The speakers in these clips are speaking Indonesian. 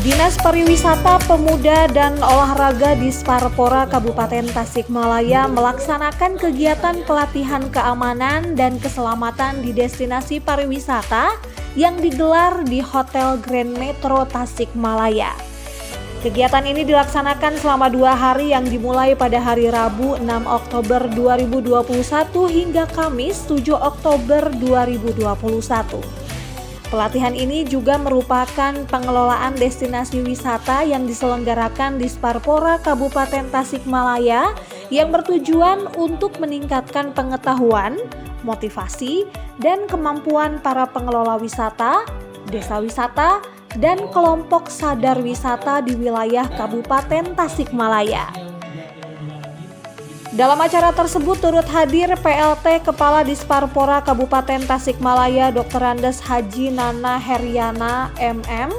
Dinas Pariwisata, Pemuda, dan Olahraga Disparpora Kabupaten Tasikmalaya melaksanakan kegiatan pelatihan keamanan dan keselamatan di destinasi pariwisata yang digelar di Hotel Grand Metro Tasikmalaya. Kegiatan ini dilaksanakan selama 2 hari yang dimulai pada hari Rabu 6 Oktober 2021 hingga Kamis 7 Oktober 2021. Pelatihan ini juga merupakan pengelolaan destinasi wisata yang diselenggarakan di Disparpora Kabupaten Tasikmalaya yang bertujuan untuk meningkatkan pengetahuan, motivasi, dan kemampuan para pengelola wisata, desa wisata, dan kelompok sadar wisata di wilayah Kabupaten Tasikmalaya. Dalam acara tersebut turut hadir PLT Kepala Disparpora Kabupaten Tasikmalaya Dr. Andes Haji Nana Heryana MM,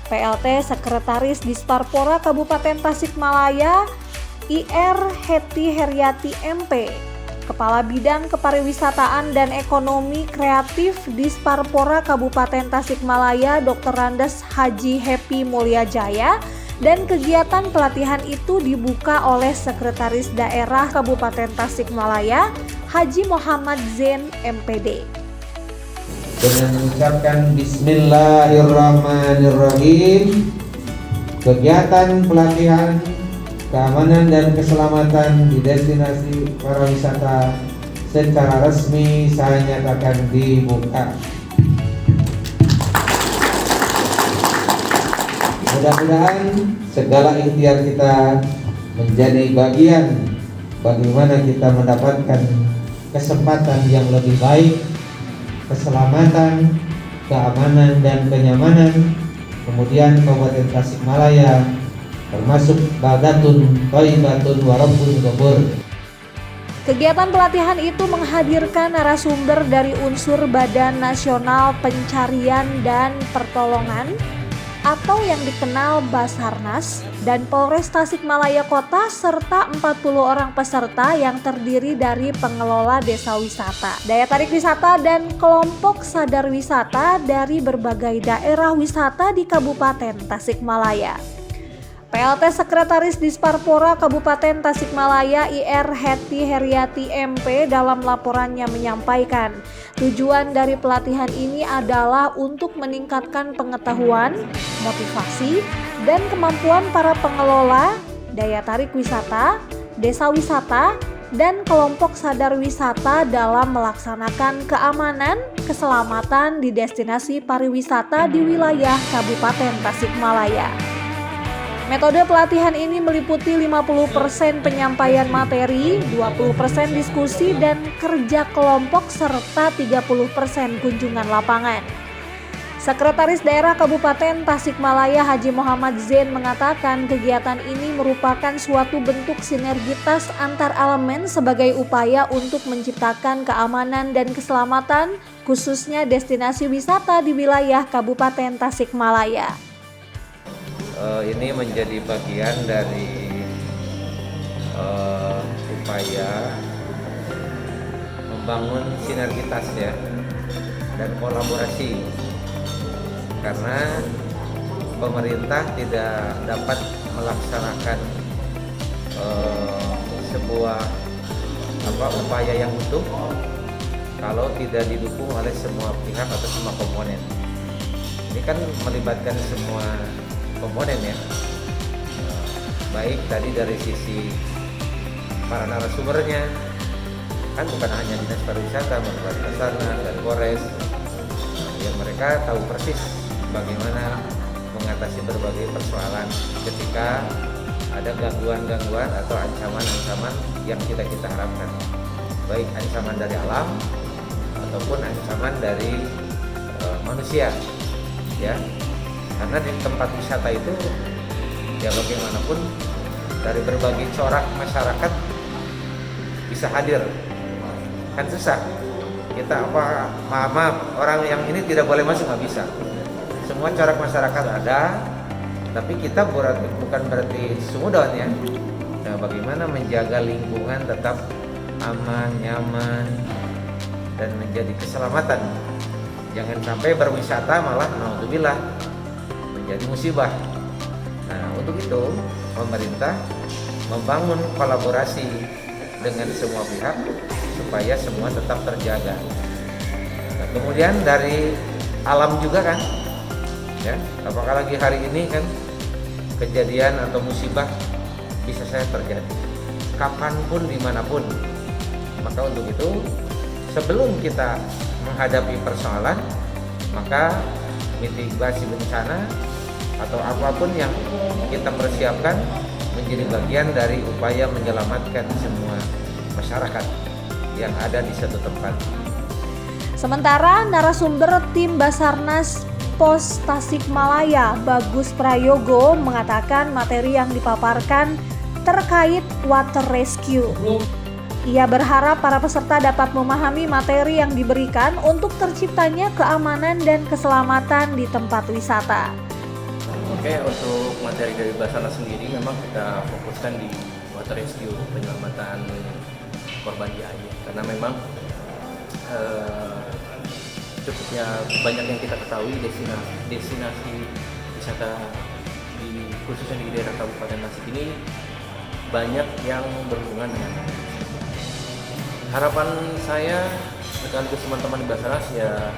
PLT Sekretaris Disparpora Kabupaten Tasikmalaya IR Heti Heryati MP, Kepala Bidang Kepariwisataan dan Ekonomi Kreatif Disparpora Kabupaten Tasikmalaya Dr. Andes Haji Happy Mulyajaya. Dan kegiatan pelatihan itu dibuka oleh Sekretaris Daerah Kabupaten Tasikmalaya Haji Muhammad Zain MPD. Dengan mengucapkan Bismillahirrahmanirrahim, kegiatan pelatihan keamanan dan keselamatan di destinasi pariwisata secara resmi saya nyatakan dibuka. Mudah-mudahan segala ikhtiar kita menjadi bagian bagaimana kita mendapatkan kesempatan yang lebih baik, keselamatan, keamanan, dan kenyamanan. Kemudian Kabupaten Tasikmalaya termasuk baldatun thayyibatun wa rabbun ghafur. Kegiatan pelatihan itu menghadirkan narasumber dari unsur Badan Nasional Pencarian dan Pertolongan atau yang dikenal Basarnas dan Polres Tasikmalaya Kota serta 40 orang peserta yang terdiri dari pengelola desa wisata, daya tarik wisata, dan kelompok sadar wisata dari berbagai daerah wisata di Kabupaten Tasikmalaya. PLT Sekretaris Disparpora Kabupaten Tasikmalaya IR Heti Heryati MP dalam laporannya menyampaikan, tujuan dari pelatihan ini adalah untuk meningkatkan pengetahuan, motivasi, dan kemampuan para pengelola, daya tarik wisata, desa wisata, dan kelompok sadar wisata dalam melaksanakan keamanan, keselamatan di destinasi pariwisata di wilayah Kabupaten Tasikmalaya. Metode pelatihan ini meliputi 50% penyampaian materi, 20% diskusi dan kerja kelompok, serta 30% kunjungan lapangan. Sekretaris Daerah Kabupaten Tasikmalaya Haji Muhammad Zain mengatakan kegiatan ini merupakan suatu bentuk sinergitas antar elemen sebagai upaya untuk menciptakan keamanan dan keselamatan khususnya destinasi wisata di wilayah Kabupaten Tasikmalaya. Ini menjadi bagian dari upaya membangun sinergitas ya dan kolaborasi, karena pemerintah tidak dapat melaksanakan sebuah upaya yang utuh kalau tidak didukung oleh semua pihak atau semua komponen. Ini kan melibatkan semua komponen ya, baik tadi dari sisi para narasumbernya, kan bukan hanya Dinas Pariwisata, Basarnas dan Polres, yang mereka tahu persis bagaimana mengatasi berbagai persoalan ketika ada gangguan-gangguan atau ancaman-ancaman yang kita harapkan, baik ancaman dari alam ataupun ancaman dari manusia ya. Karena di tempat wisata itu ya bagaimanapun dari berbagai corak masyarakat bisa hadir, kan susah kita maaf orang yang ini tidak boleh masuk, nggak bisa. Semua corak masyarakat ada, tapi kita bukan berarti sumudon ya. Nah, bagaimana menjaga lingkungan tetap aman, nyaman, dan menjadi keselamatan. Jangan sampai berwisata malah naudzubillah menjadi musibah. Nah, untuk itu pemerintah membangun kolaborasi dengan semua pihak supaya semua tetap terjaga. Nah, kemudian dari alam juga kan, ya, apakah lagi hari ini kan kejadian atau musibah bisa saja terjadi kapanpun dimanapun. Maka untuk itu sebelum kita menghadapi persoalan, maka mitigasi bencana atau apapun yang kita persiapkan menjadi bagian dari upaya menyelamatkan semua masyarakat yang ada di satu tempat. Sementara narasumber tim Basarnas Pos Tasikmalaya, Bagus Prayogo, mengatakan materi yang dipaparkan terkait water rescue. Ia berharap para peserta dapat memahami materi yang diberikan untuk terciptanya keamanan dan keselamatan di tempat wisata. Oke, untuk materi dari Basarnas sendiri memang kita fokuskan di water rescue, penyelamatan korban di air. Karena memang cukupnya banyak yang kita ketahui destinasi wisata khususnya di daerah Kabupaten Tasik ini banyak yang berhubungan dengan air. Harapan saya sekaligus teman-teman di Basarnas ya,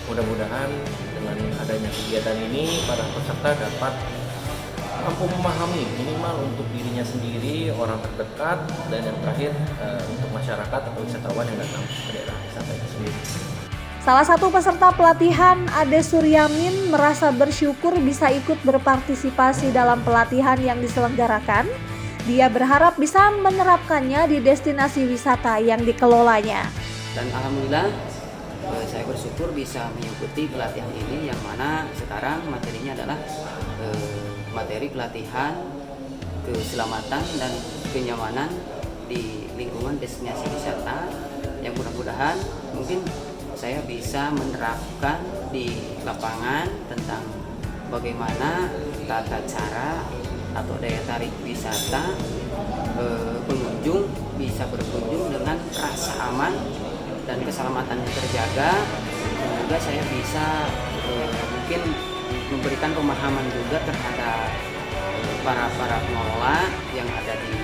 mudah-mudahan dengan adanya kegiatan ini para peserta dapat mampu memahami minimal untuk dirinya sendiri, orang terdekat, dan yang terakhir untuk masyarakat atau wisatawan yang datang ke daerah wisata itu sendiri. Salah satu peserta pelatihan, Ade Suryamin, merasa bersyukur bisa ikut berpartisipasi dalam pelatihan yang diselenggarakan. Dia berharap bisa menerapkannya di destinasi wisata yang dikelolanya. Dan alhamdulillah saya bersyukur bisa mengikuti pelatihan ini, yang mana sekarang materinya adalah materi pelatihan keselamatan dan kenyamanan di lingkungan destinasi wisata, yang mudah-mudahan mungkin saya bisa menerapkan di lapangan tentang bagaimana tata cara atau daya tarik wisata, pengunjung bisa berkunjung dengan rasa aman dan keselamatannya terjaga. Dan juga saya bisa mungkin memberikan pemahaman juga terhadap para pengelola yang ada di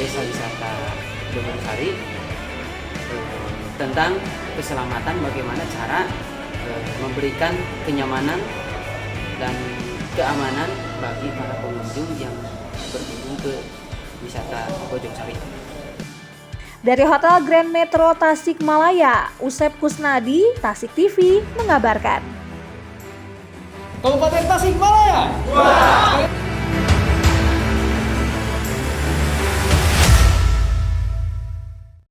desa wisata Dogorsari tentang keselamatan, bagaimana cara memberikan kenyamanan dan keamanan bagi para pengunjung yang berkunjung ke wisata Bojongsari. Dari Hotel Grand Metro Tasikmalaya, Usep Kusnadi, Tasik TV mengabarkan. Kabupaten Tasikmalaya.